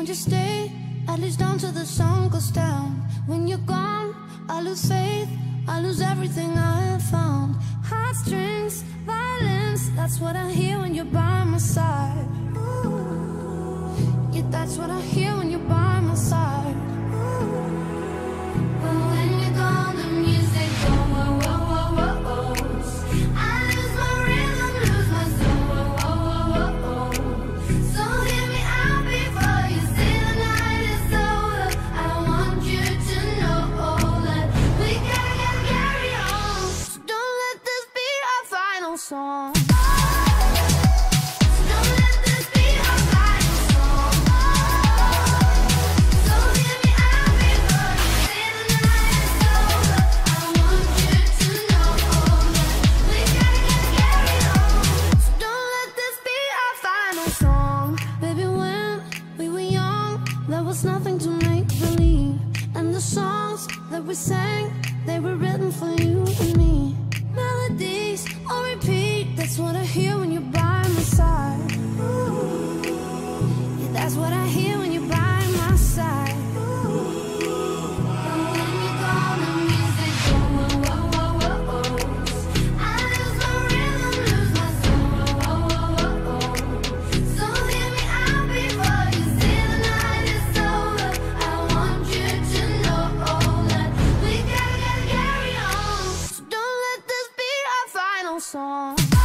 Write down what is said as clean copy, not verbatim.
Won't you stay, at least down till the sun goes down? When you're gone, I lose faith, I lose everything I have found. Heartstrings, violence, that's what I hear when you're by my side. Yeah, that's what I hear when you're by my side. But when you're gone, the music goes, whoa, whoa, whoa, whoa, whoa. I lose my rhythm, lose my soul, whoa, whoa, whoa, whoa. So hear me out before you say the night is over. I want you to know that we gotta carry on. So don't let this be our final song. Nothing to make believe, and the songs that we sang, they were written for you and me. Melodies on repeat, that's what I hear when you're by my side. Yeah, that's what I hear when you're by my side. Song.